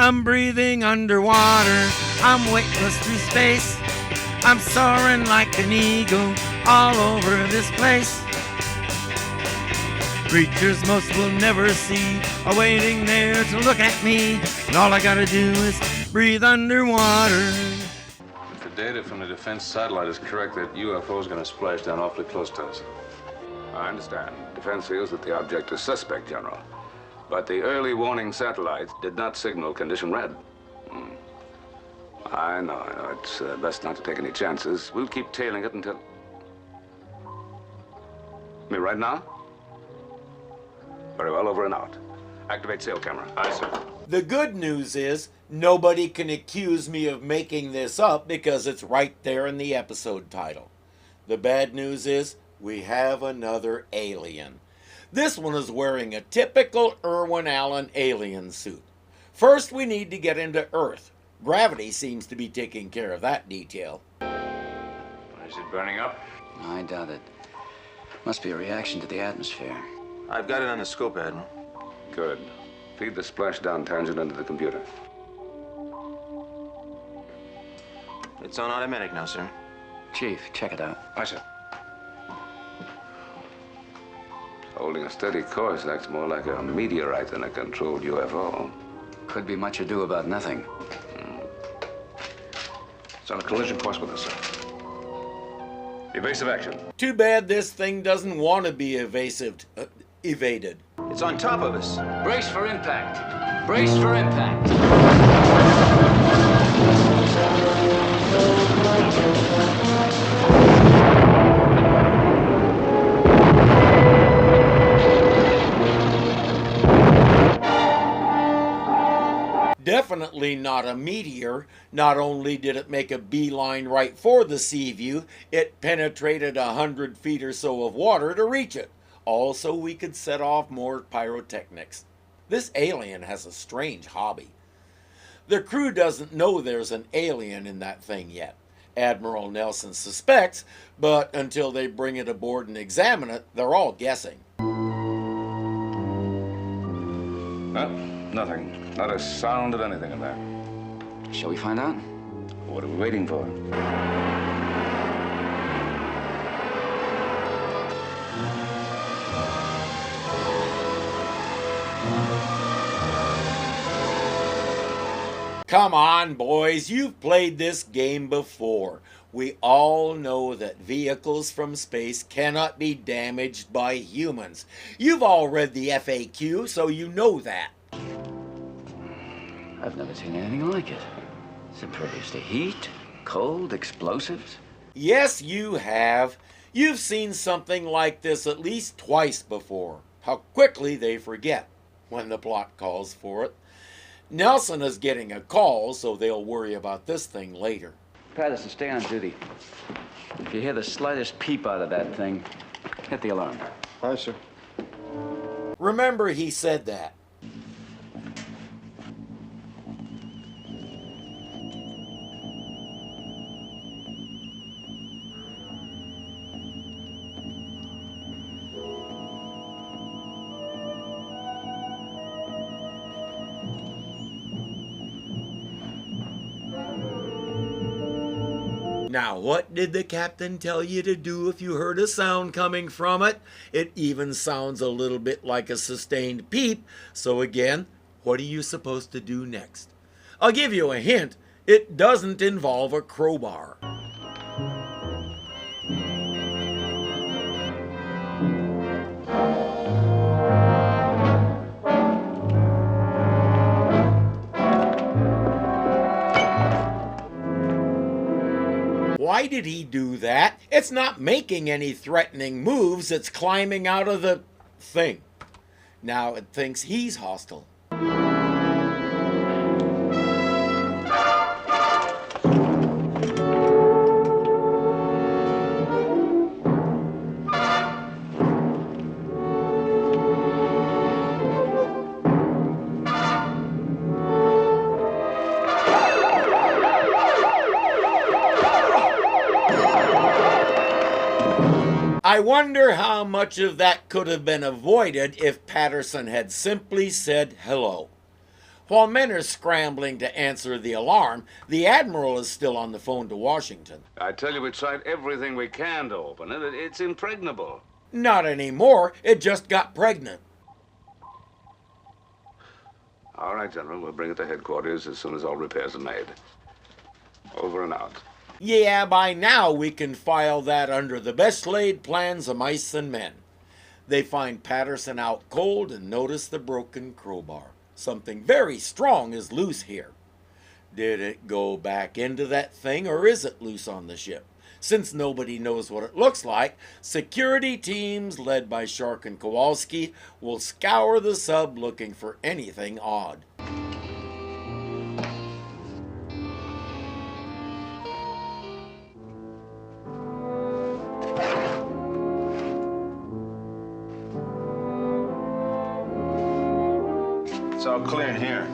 I'm breathing underwater, I'm weightless through space. I'm soaring like an eagle all over this place. Creatures most will never see are waiting there to look at me, and all I gotta do is breathe underwater. If the data from the defense satellite is correct, that UFO is going to splash down awfully close to us. I understand. Defense feels that the object is suspect, General. But the early warning satellites did not signal condition red. I know. It's best not to take any chances. We'll keep tailing it until... Me right now? Very well, over and out. Activate sail camera. Aye, sir. The good news is nobody can accuse me of making this up because it's right there in the episode title. The bad news is we have another alien. This one is wearing a typical Irwin Allen alien suit. First, we need to get into Earth. Gravity seems to be taking care of that detail. Is it burning up? I doubt it. Must be a reaction to the atmosphere. I've got it on the scope, Admiral. Good. Feed the splashdown tangent into the computer. It's on automatic now, sir. Chief, check it out. Aye, sir. Holding a steady course acts more like a meteorite than a controlled UFO. Could be much ado about nothing. It's on a collision course with us, sir. Evasive action. Too bad this thing doesn't want to be evaded. It's on top of us. Brace for impact. Brace for impact. Definitely not a meteor. Not only did it make a beeline right for the Seaview, it penetrated 100 feet or so of water to reach it. Also, we could set off more pyrotechnics. This alien has a strange hobby. The crew doesn't know there's an alien in that thing yet. Admiral Nelson suspects, but until they bring it aboard and examine it, they're all guessing. Nothing. Not a sound of anything in there. Shall we find out? What are we waiting for? Come on, boys, you've played this game before. We all know that vehicles from space cannot be damaged by humans. You've all read the FAQ, so you know that. I've never seen anything like it. It's impervious to heat, cold, explosives. Yes, you have. You've seen something like this at least twice before. How quickly they forget when the plot calls for it. Nelson is getting a call, so they'll worry about this thing later. Patterson, stay on duty. If you hear the slightest peep out of that thing, hit the alarm. Aye, sir. Remember, he said that. Now, what did the captain tell you to do if you heard a sound coming from it? It even sounds a little bit like a sustained peep. So again, what are you supposed to do next? I'll give you a hint. It doesn't involve a crowbar. Why did he do that? It's not making any threatening moves. It's climbing out of the thing. Now it thinks he's hostile. I wonder how much of that could have been avoided if Patterson had simply said hello. While men are scrambling to answer the alarm, the Admiral is still on the phone to Washington. I tell you, we tried everything we can to open it. It's impregnable. Not anymore, it just got pregnant. All right, General, we'll bring it to headquarters as soon as all repairs are made. Over and out. Yeah, by now we can file that under the best laid plans of mice and men. They find Patterson out cold and notice the broken crowbar. Something very strong is loose here. Did it go back into that thing, or is it loose on the ship? Since nobody knows what it looks like, security teams led by Shark and Kowalski will scour the sub looking for anything odd. It's all clear in here.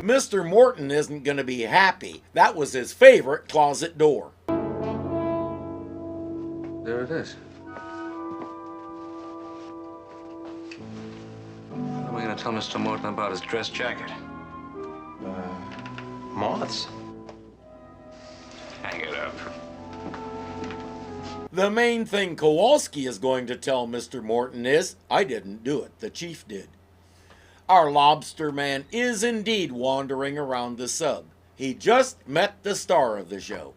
Mr. Morton isn't going to be happy. That was his favorite closet door. There it is. What are we going to tell Mr. Morton about his dress jacket? Moths? Hang it up. The main thing Kowalski is going to tell Mr. Morton is, I didn't do it, the chief did. Our lobster man is indeed wandering around the sub. He just met the star of the show.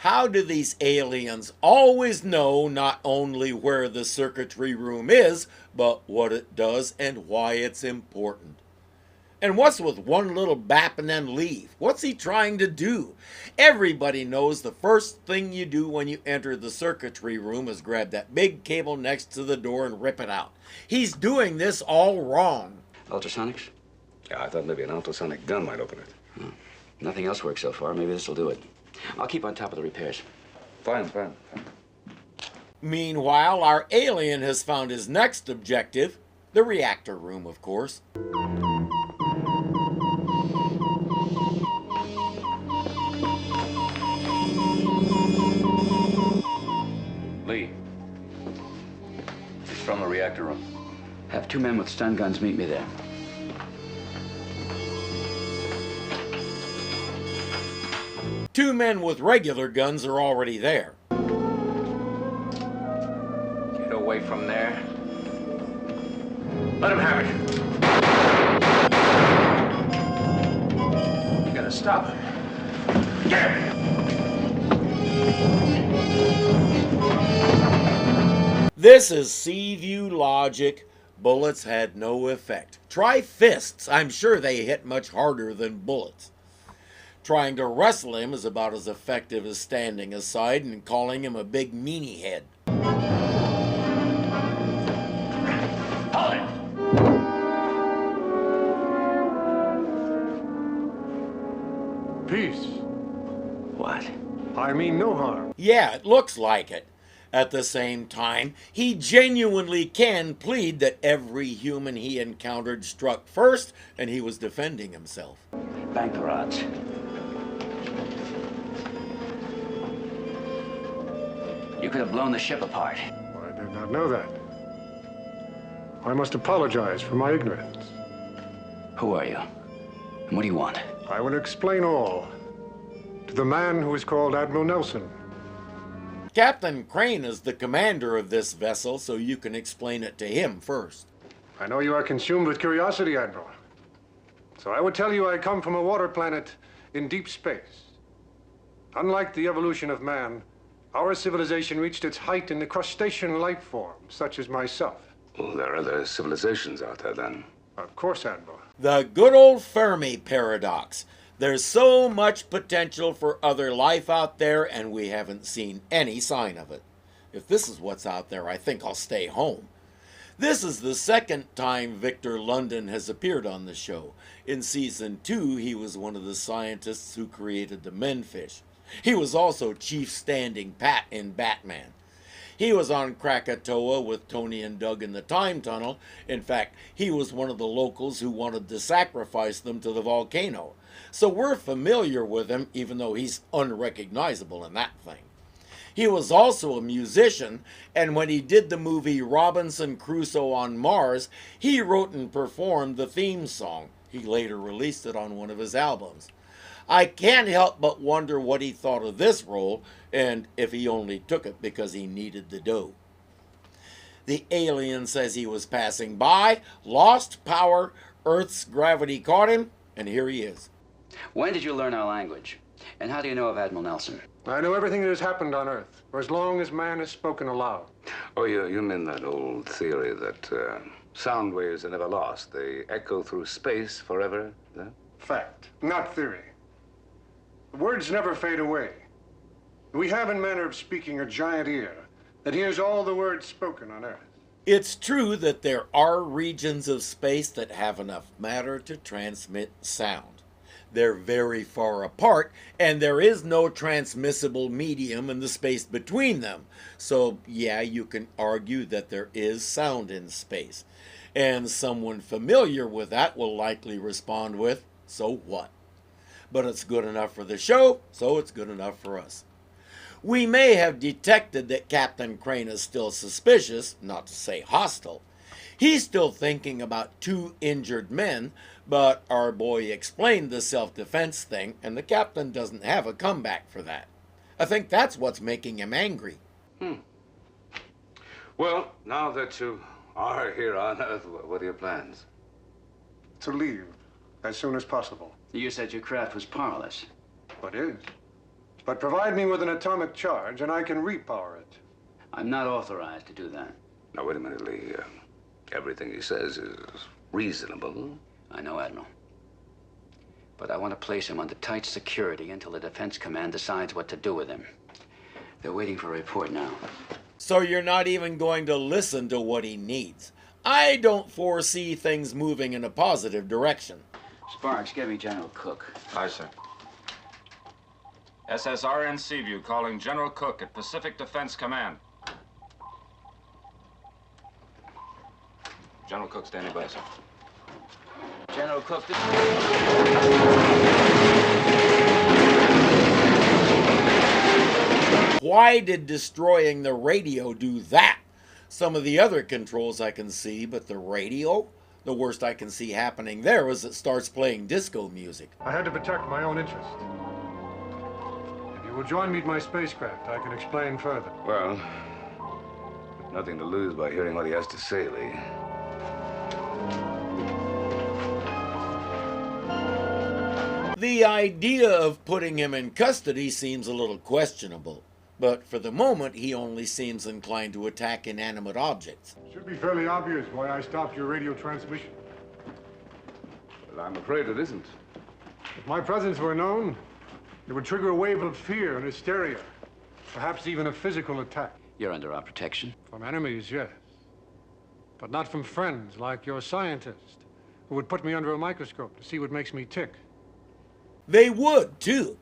How do these aliens always know not only where the circuitry room is, but what it does and why it's important? And what's with one little bap and then leave? What's he trying to do? Everybody knows the first thing you do when you enter the circuitry room is grab that big cable next to the door and rip it out. He's doing this all wrong. Ultrasonics? Yeah, I thought maybe an ultrasonic gun might open it. Nothing else works so far. Maybe this will do it. I'll keep on top of the repairs. Fine. Meanwhile, our alien has found his next objective, the reactor room, of course. Lee. He's from the reactor room. Have 2 men with stun guns meet me there. Two men with regular guns are already there. Get away from there. Let him have it. You gotta stop him. Get him! This is Seaview logic. Bullets had no effect. Try fists. I'm sure they hit much harder than bullets. Trying to wrestle him is about as effective as standing aside and calling him a big meanie head. Hold it! Peace. What? I mean no harm. Yeah, it looks like it. At the same time, he genuinely can plead that every human he encountered struck first and he was defending himself. Bank the rods. You could have blown the ship apart. I did not know that. I must apologize for my ignorance. Who are you? And what do you want? I will explain all to the man who is called Admiral Nelson. Captain Crane is the commander of this vessel, so you can explain it to him first. I know you are consumed with curiosity, Admiral. So I would tell you I come from a water planet in deep space. Unlike the evolution of man, our civilization reached its height in the crustacean life form, such as myself. Well, there are other civilizations out there, then. Of course, Admiral. The good old Fermi paradox. There's so much potential for other life out there, and we haven't seen any sign of it. If this is what's out there, I think I'll stay home. This is the second time Victor London has appeared on the show. In Season 2, he was one of the scientists who created the Menfish. He was also Chief Standing Pat in Batman. He was on Krakatoa with Tony and Doug in the time tunnel. In fact, he was one of the locals who wanted to sacrifice them to the volcano. So we're familiar with him, even though he's unrecognizable in that thing. He was also a musician, and when he did the movie Robinson Crusoe on Mars, he wrote and performed the theme song. He later released it on one of his albums. I can't help but wonder what he thought of this role, and if he only took it because he needed the dough. The alien says he was passing by, lost power, Earth's gravity caught him, and here he is. When did you learn our language? And how do you know of Admiral Nelson? I know everything that has happened on Earth, for as long as man has spoken aloud. Oh, you mean that old theory that sound waves are never lost. They echo through space forever? That? Fact, not theory. The words never fade away. We have, in manner of speaking, a giant ear that hears all the words spoken on Earth. It's true that there are regions of space that have enough matter to transmit sound. They're very far apart, and there is no transmissible medium in the space between them. So, yeah, you can argue that there is sound in space. And someone familiar with that will likely respond with, so what? But it's good enough for the show, so it's good enough for us. We may have detected that Captain Crane is still suspicious, not to say hostile. He's still thinking about 2 injured men, but our boy explained the self-defense thing, and the captain doesn't have a comeback for that. I think that's what's making him angry. Well, now that you are here on Earth, what are your plans? To leave as soon as possible. You said your craft was powerless. What is? But provide me with an atomic charge and I can repower it. I'm not authorized to do that. Now, wait a minute, Lee. Everything he says is reasonable. I know, Admiral. But I want to place him under tight security until the Defense Command decides what to do with him. They're waiting for a report now. So you're not even going to listen to what he needs. I don't foresee things moving in a positive direction. Sparks, get me General Cook. Aye, sir. SSRN Seaview calling General Cook at Pacific Defense Command. General Cook standing by, sir. General Cook, this... Why did destroying the radio do that? Some of the other controls I can see, but the radio? The worst I can see happening there is it starts playing disco music. I had to protect my own interest. If you will join me at my spacecraft, I can explain further. Well, nothing to lose by hearing what he has to say, Lee. The idea of putting him in custody seems a little questionable, but for the moment he only seems inclined to attack inanimate objects. It should be fairly obvious why I stopped your radio transmission. Well, I'm afraid it isn't. If my presence were known, it would trigger a wave of fear and hysteria, perhaps even a physical attack. You're under our protection. From enemies, yes, but not from friends like your scientist, who would put me under a microscope to see what makes me tick. They would, too.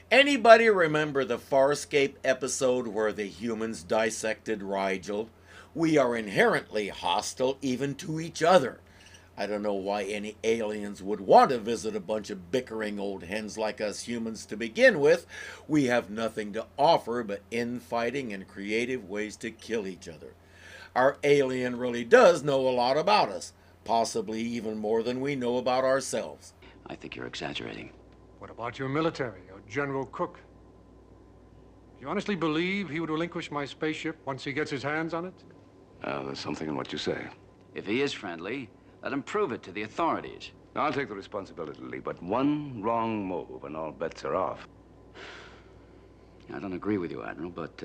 Anybody remember the Farscape episode where the humans dissected Rigel? We are inherently hostile even to each other. I don't know why any aliens would want to visit a bunch of bickering old hens like us humans to begin with. We have nothing to offer but infighting and creative ways to kill each other. Our alien really does know a lot about us, possibly even more than we know about ourselves. I think you're exaggerating. What about your military, or General Cook? Do you honestly believe he would relinquish my spaceship once he gets his hands on it? There's something in what you say. If he is friendly, let him prove it to the authorities. I'll take the responsibility, Lee, but one wrong move and all bets are off. I don't agree with you, Admiral, but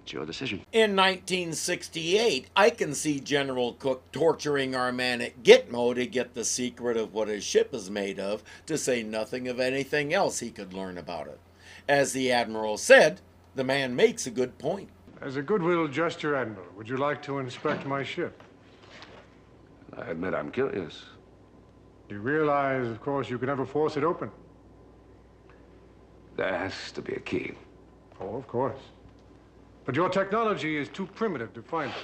It's your decision. In 1968, I can see General Cook torturing our man at Gitmo to get the secret of what his ship is made of, to say nothing of anything else he could learn about it. As the Admiral said, the man makes a good point. As a goodwill gesture, Admiral, would you like to inspect my ship? I admit I'm curious. You realize, of course, you can never force it open. There has to be a key. Oh, of course. But your technology is too primitive to find it.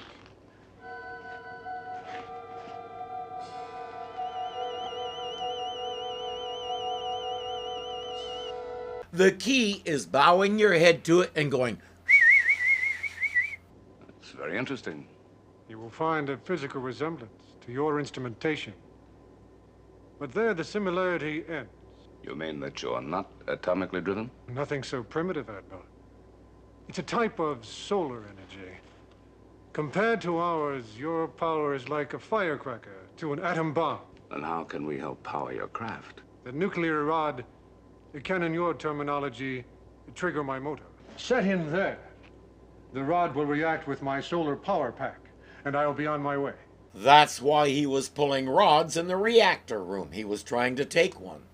The key is bowing your head to it and going, It's very interesting. You will find a physical resemblance to your instrumentation. But there the similarity ends. You mean that you're not atomically driven? Nothing so primitive, Admiral. It's a type of solar energy. Compared to ours, your power is like a firecracker to an atom bomb. Then how can we help power your craft? The nuclear rod, it can, in your terminology, trigger my motor. Set in there. The rod will react with my solar power pack, and I'll be on my way. That's why he was pulling rods in the reactor room. He was trying to take one.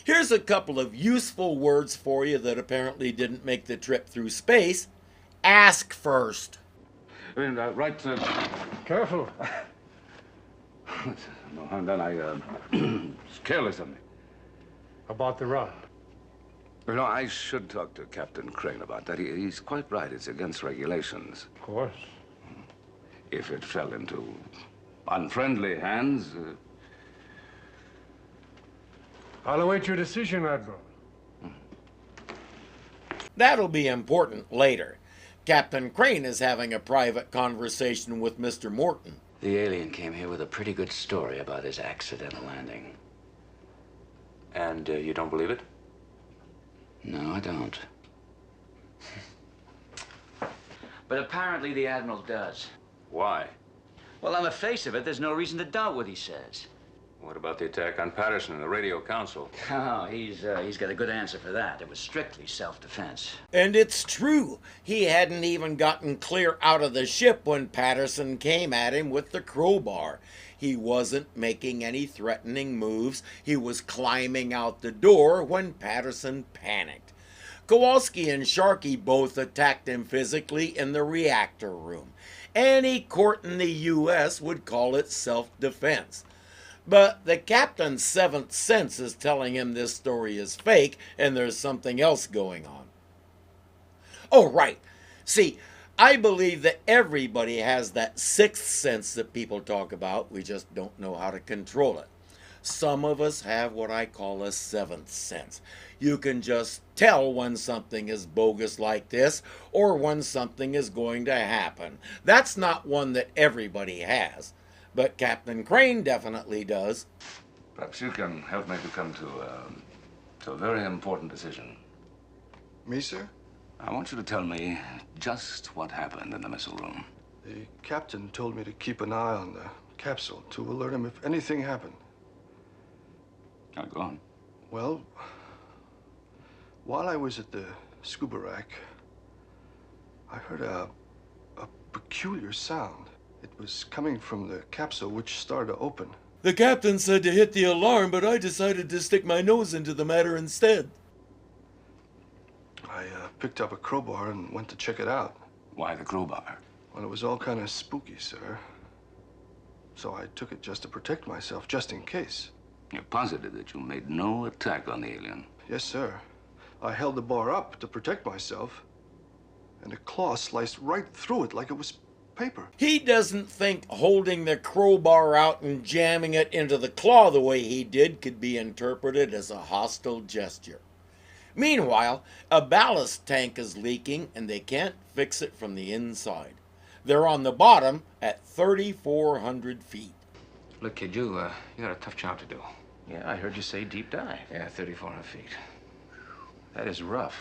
Here's a couple of useful words for you that apparently didn't make the trip through space. Ask first. I mean, right. Careful. No, and then it's careless of me. About the rod. You know, I should talk to Captain Crane about that. He's quite right. It's against regulations. Of course. If it fell into unfriendly hands. I'll await your decision, Admiral. That'll be important later. Captain Crane is having a private conversation with Mr. Morton. The alien came here with a pretty good story about his accidental landing. And you don't believe it? No, I don't. But apparently the Admiral does. Why? Well, on the face of it, there's no reason to doubt what he says. What about the attack on Patterson and the radio council? Oh, he's got a good answer for that. It was strictly self-defense. And it's true. He hadn't even gotten clear out of the ship when Patterson came at him with the crowbar. He wasn't making any threatening moves. He was climbing out the door when Patterson panicked. Kowalski and Sharkey both attacked him physically in the reactor room. Any court in the U.S. would call it self-defense. But the captain's seventh sense is telling him this story is fake and there's something else going on. Oh, right. See, I believe that everybody has that sixth sense that people talk about. We just don't know how to control it. Some of us have what I call a seventh sense. You can just tell when something is bogus like this or when something is going to happen. That's not one that everybody has. But Captain Crane definitely does. Perhaps you can help me to come to a very important decision. Me, sir? I want you to tell me just what happened in the missile room. The captain told me to keep an eye on the capsule to alert him if anything happened. Now, go on. Well, while I was at the scuba rack, I heard a peculiar sound. It was coming from the capsule, which started to open. The captain said to hit the alarm, but I decided to stick my nose into the matter instead. I picked up a crowbar and went to check it out. Why the crowbar? Well, it was all kind of spooky, sir. So I took it just to protect myself, just in case. You're positive that you made no attack on the alien? Yes, sir. I held the bar up to protect myself, and a claw sliced right through it like it was paper. He doesn't think holding the crowbar out and jamming it into the claw the way he did could be interpreted as a hostile gesture. Meanwhile, a ballast tank is leaking and they can't fix it from the inside. They're on the bottom at 3,400 feet. Look, kid, you got a tough job to do. Yeah, I heard you say deep dive. Yeah, 3,400 feet. That is rough.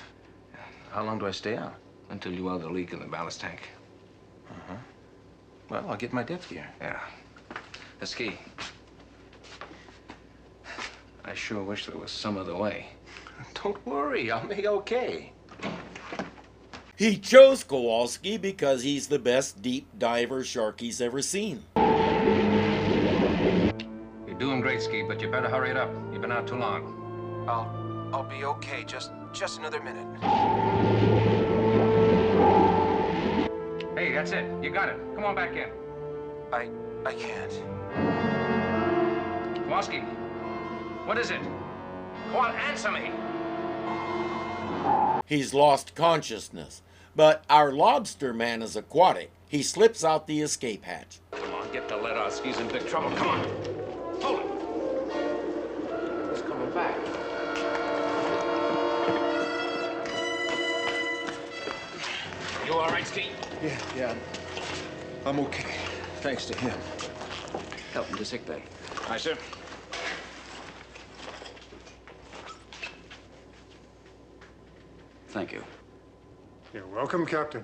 How long do I stay out? Until you weld the leak in the ballast tank. Well, I'll get my depth gear. Yeah. The ski. I sure wish there was some other way. Don't worry, I'll be okay. He chose Kowalski because he's the best deep diver Sharky's ever seen. You're doing great, Ski, but you better hurry it up. You've been out too long. I'll be okay. Just another minute. Hey, that's it. You got it. Come on back in. I can't. Kowalski, what is it? Go on, answer me. He's lost consciousness, but our lobster man is aquatic. He slips out the escape hatch. Come on, get the letter. Ski's in big trouble. Come on. Hold it. He's coming back. You all right, Ski? Yeah. I'm okay. Thanks to him. Help him to sick bay. Aye, sir. Thank you. You're welcome, Captain.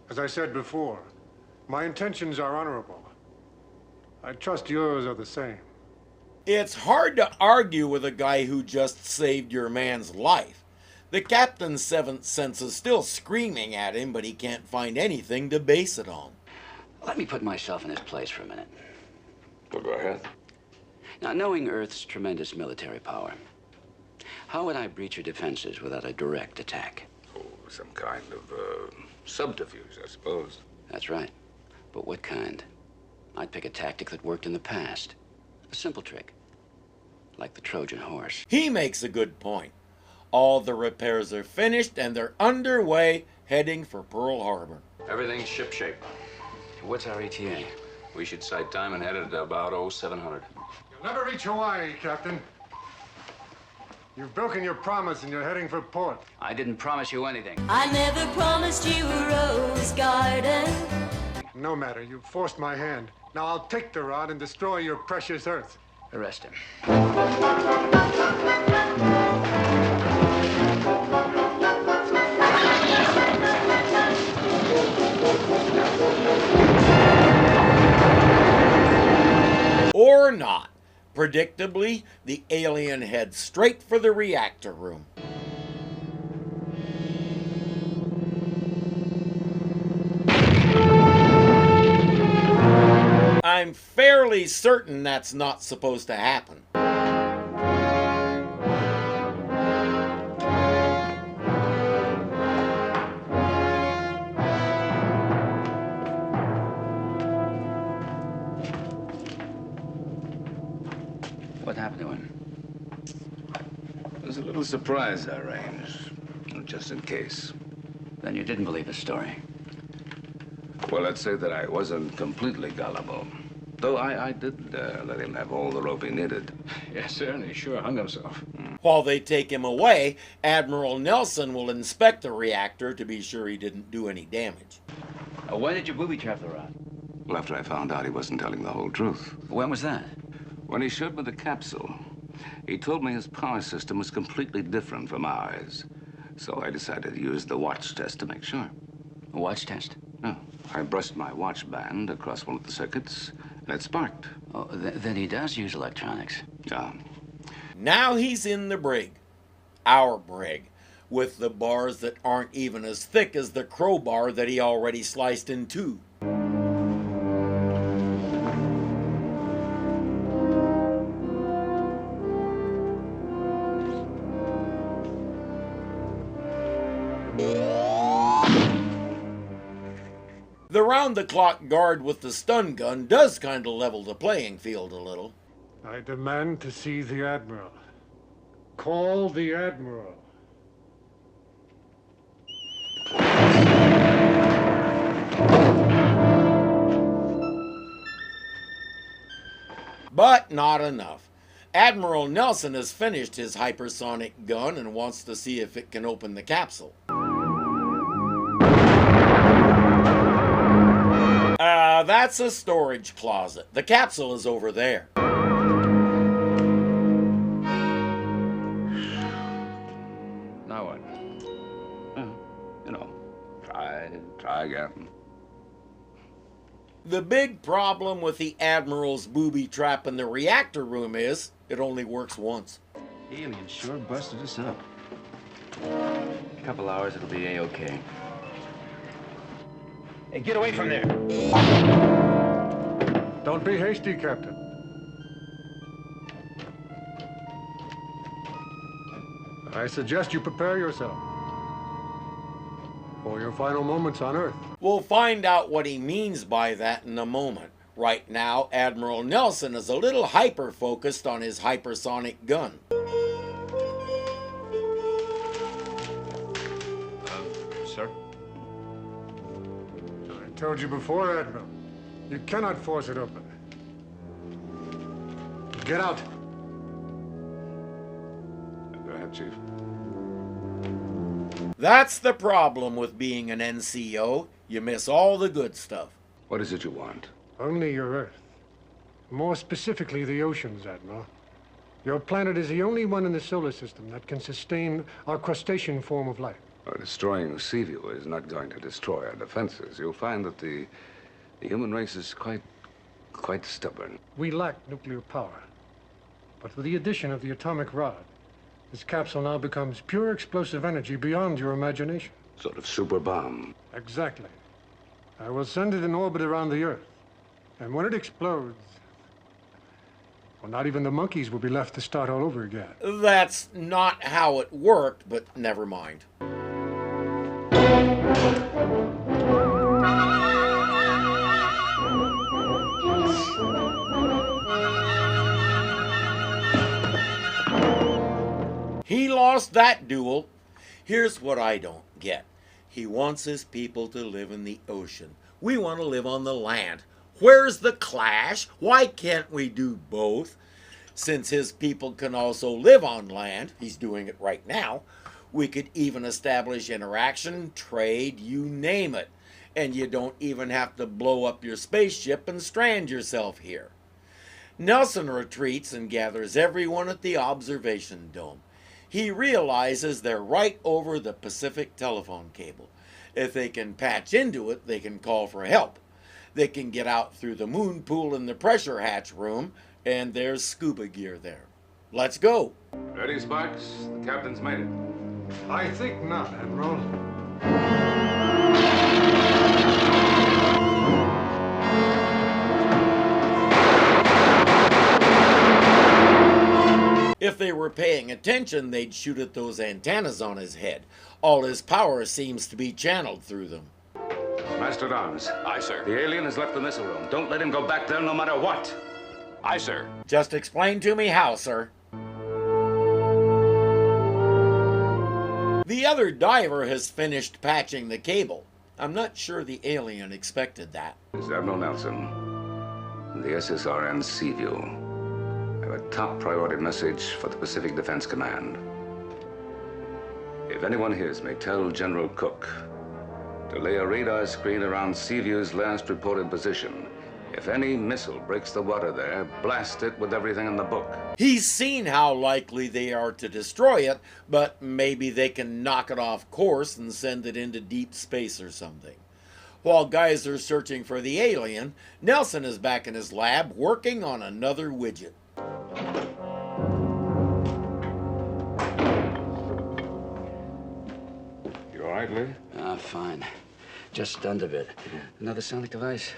As I said before, my intentions are honorable. I trust yours are the same. It's hard to argue with a guy who just saved your man's life. The captain's seventh sense is still screaming at him, but he can't find anything to base it on. Let me put myself in his place for a minute. Well, go ahead. Now, knowing Earth's tremendous military power, how would I breach your defenses without a direct attack? Oh, some kind of subterfuge, I suppose. That's right. But what kind? I'd pick a tactic that worked in the past. A simple trick. Like the Trojan horse. He makes a good point. All the repairs are finished and they're underway, heading for Pearl Harbor. Everything's shipshape. What's our ETA? We should sight time and head at about 0700. You'll never reach Hawaii, Captain. You've broken your promise and you're heading for port. I didn't promise you anything. I never promised you a rose garden. No matter, you've forced my hand. Now I'll take the rod and destroy your precious Earth. Arrest him. Or not. Predictably, the alien heads straight for the reactor room. I'm fairly certain that's not supposed to happen. What happened to him? There's a little surprise I arranged, just in case. Then you didn't believe his story. Well, let's say that I wasn't completely gullible. Though I did let him have all the rope he needed. Yes, sir, and he sure hung himself. While they take him away, Admiral Nelson will inspect the reactor to be sure he didn't do any damage. When did you booby trap the rod? Well, after I found out he wasn't telling the whole truth. When was that? When he showed me the capsule, he told me his power system was completely different from ours. So I decided to use the watch test to make sure. A watch test? No. I brushed my watch band across one of the circuits, and it sparked. Oh, then he does use electronics. Yeah. Now he's in the brig. Our brig. With the bars that aren't even as thick as the crowbar that he already sliced in two. The round-the-clock guard with the stun gun does kind of level the playing field a little. I demand to see the Admiral. Call the Admiral. But not enough. Admiral Nelson has finished his hypersonic gun and wants to see if it can open the capsule. That's a storage closet. The capsule is over there. Now what? You know, try again. The big problem with the Admiral's booby trap in the reactor room is it only works once. Aliens sure busted us up. A couple hours, it'll be A-okay. Hey, get away from there. Don't be hasty, Captain. I suggest you prepare yourself for your final moments on Earth. We'll find out what he means by that in a moment. Right now, Admiral Nelson is a little hyper-focused on his hypersonic gun. Sir? I told you before, Admiral. You cannot force it open. Get out. Go ahead, Chief. That's the problem with being an NCO. You miss all the good stuff. What is it you want? Only your Earth. More specifically, the oceans, Admiral. Your planet is the only one in the solar system that can sustain our crustacean form of life. Destroying Seaview is not going to destroy our defenses. You'll find that the human race is quite stubborn. We lack nuclear power. But with the addition of the atomic rod, this capsule now becomes pure explosive energy beyond your imagination. Sort of super bomb. Exactly. I will send it in orbit around the Earth. And when it explodes, well, not even the monkeys will be left to start all over again. That's not how it worked, but never mind. He lost that duel. Here's what I don't get. He wants his people to live in the ocean. We want to live on the land. Where's the clash? Why can't we do both? Since his people can also live on land, he's doing it right now, we could even establish interaction, trade, you name it. And you don't even have to blow up your spaceship and strand yourself here. Nelson retreats and gathers everyone at the observation dome. He realizes they're right over the Pacific telephone cable. If they can patch into it, they can call for help. They can get out through the moon pool in the pressure hatch room, and there's scuba gear there. Let's go. Ready, Sparks? The captain's made it. I think not, Admiral. If they were paying attention, they'd shoot at those antennas on his head. All his power seems to be channeled through them. Mastodons. Aye, sir. The alien has left the missile room. Don't let him go back there no matter what. Aye, sir. Just explain to me how, sir. The other diver has finished patching the cable. I'm not sure the alien expected that. This is Admiral Nelson. The SSRN Seaview. I have a top priority message for the Pacific Defense Command. If anyone hears me, tell General Cook to lay a radar screen around Seaview's last reported position. If any missile breaks the water there, blast it with everything in the book. He's seen how likely they are to destroy it, but maybe they can knock it off course and send it into deep space or something. While guys are searching for the alien, Nelson is back in his lab working on another widget. You all right, Lee? Fine. Just stunned a bit. Another sonic device?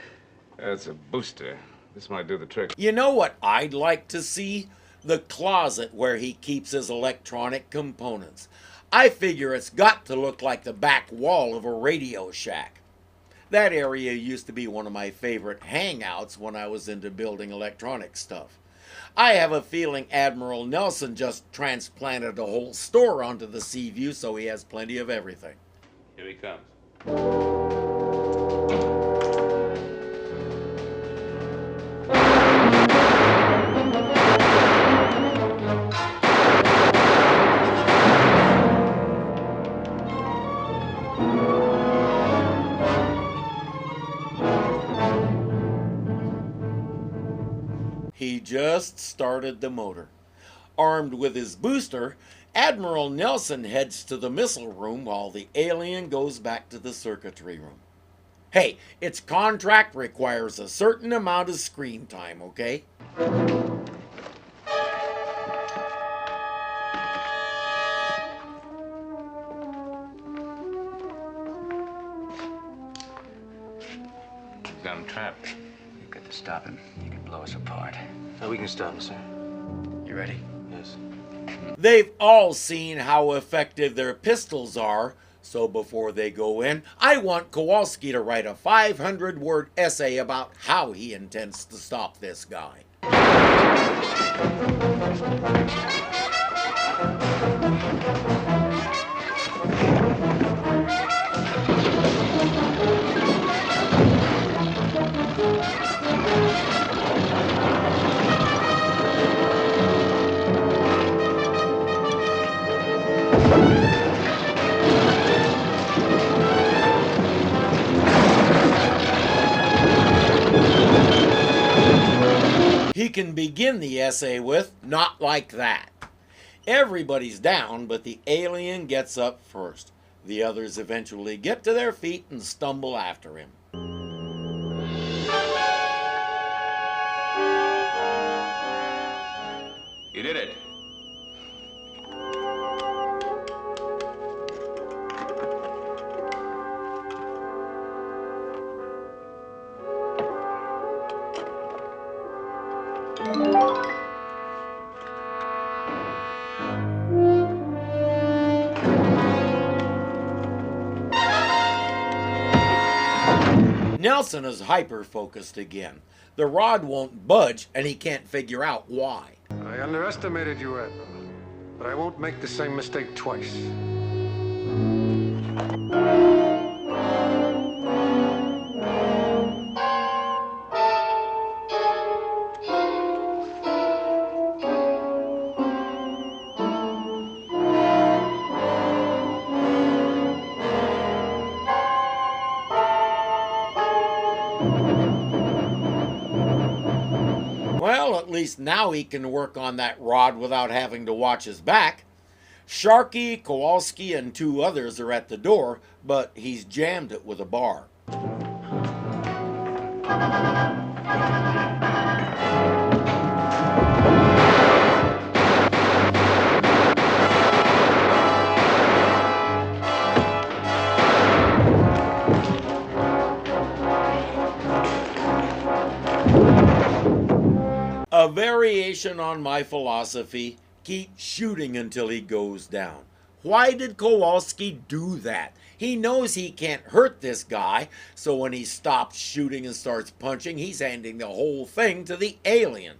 That's a booster. This might do the trick. You know what I'd like to see? The closet where he keeps his electronic components. I figure it's got to look like the back wall of a Radio Shack. That area used to be one of my favorite hangouts when I was into building electronic stuff. I have a feeling Admiral Nelson just transplanted a whole store onto the Seaview, so he has plenty of everything. Here he comes. He just started the motor. Armed with his booster, Admiral Nelson heads to the missile room while the alien goes back to the circuitry room. Hey, its contract requires a certain amount of screen time, okay? got him trapped. You've got to stop him. He can blow us apart. Oh, we can stop him, sir. You ready? Yes. They've all seen how effective their pistols are, so before they go in, I want Kowalski to write a 500-word essay about how he intends to stop this guy. He can begin the essay with, "Not like that." Everybody's down, but the alien gets up first. The others eventually get to their feet and stumble after him. You did it. Nelson is hyper-focused again. The rod won't budge, and he can't figure out why. I underestimated you, Admiral, but I won't make the same mistake twice. Well, at least now he can work on that rod without having to watch his back. Sharkey, Kowalski, and 2 others are at the door, but he's jammed it with a bar. A variation on my philosophy, keep shooting until he goes down. Why did Kowalski do that? He knows he can't hurt this guy, so when he stops shooting and starts punching, he's handing the whole thing to the alien.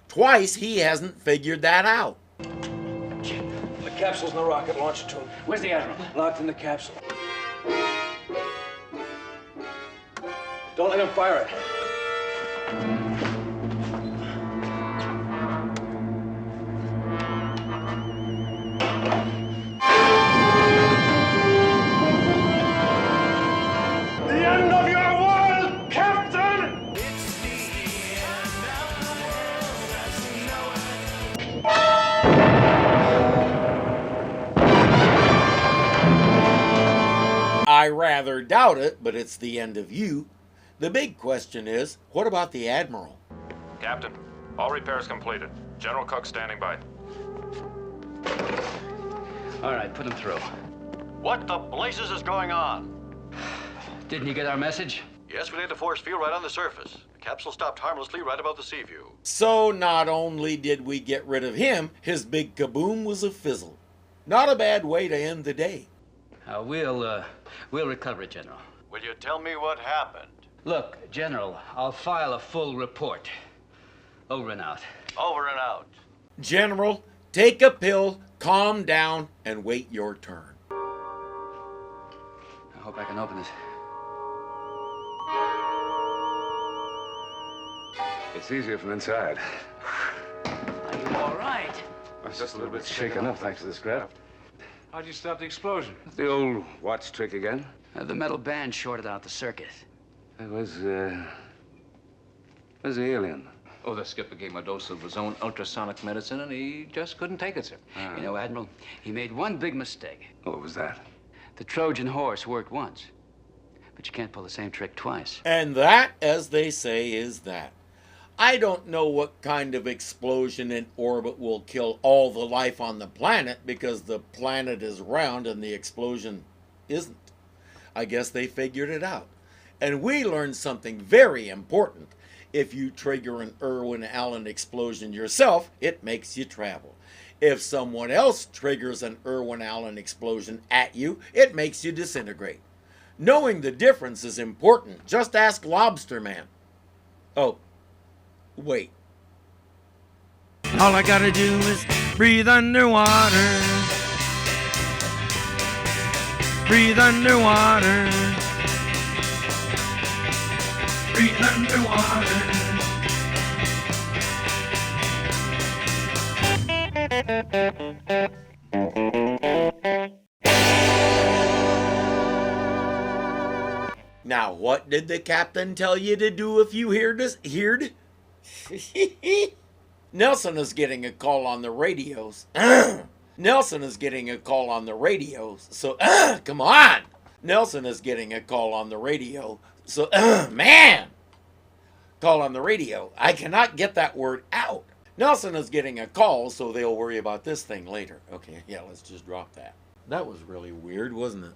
Twice he hasn't figured that out. The capsule's in the rocket launcher tube. Where's the Admiral? Locked in the capsule. Don't let him fire it. I rather doubt it, but it's the end of you. The big question is, what about the Admiral? Captain, all repairs completed. General Cook standing by. All right, put him through. What the blazes is going on? Didn't you get our message? Yes, we laid a force field right on the surface. The capsule stopped harmlessly right above the Seaview. So not only did we get rid of him, his big kaboom was a fizzle. Not a bad way to end the day. We'll recover it, General. Will you tell me what happened? Look, General, I'll file a full report. Over and out. Over and out. General, take a pill, calm down, and wait your turn. I hope I can open this. It's easier from inside. Are you all right? I was just a little bit shaken up thanks to the scrap. How'd you stop the explosion? The old watch trick again. The metal band shorted out the circuit. Where's the alien? Oh, the skipper gave him a dose of his own ultrasonic medicine, and he just couldn't take it, sir. You know, Admiral, he made one big mistake. What was that? The Trojan horse worked once, but you can't pull the same trick twice. And that, as they say, is that. I don't know what kind of explosion in orbit will kill all the life on the planet because the planet is round and the explosion isn't. I guess they figured it out. And we learned something very important. If you trigger an Irwin Allen explosion yourself, it makes you travel. If someone else triggers an Irwin Allen explosion at you, it makes you disintegrate. Knowing the difference is important. Just ask Lobster Man. Oh, wait. All I gotta do is breathe underwater. Breathe underwater. Breathe underwater. Now, what did the captain tell you to do if you heard? Nelson is getting a call on the radios. Nelson is getting a call on the radios. So, come on. Nelson is getting a call on the radio. So, man. Call on the radio. I cannot get that word out. Nelson is getting a call, so they'll worry about this thing later. Okay, yeah, let's just drop that. That was really weird, wasn't it?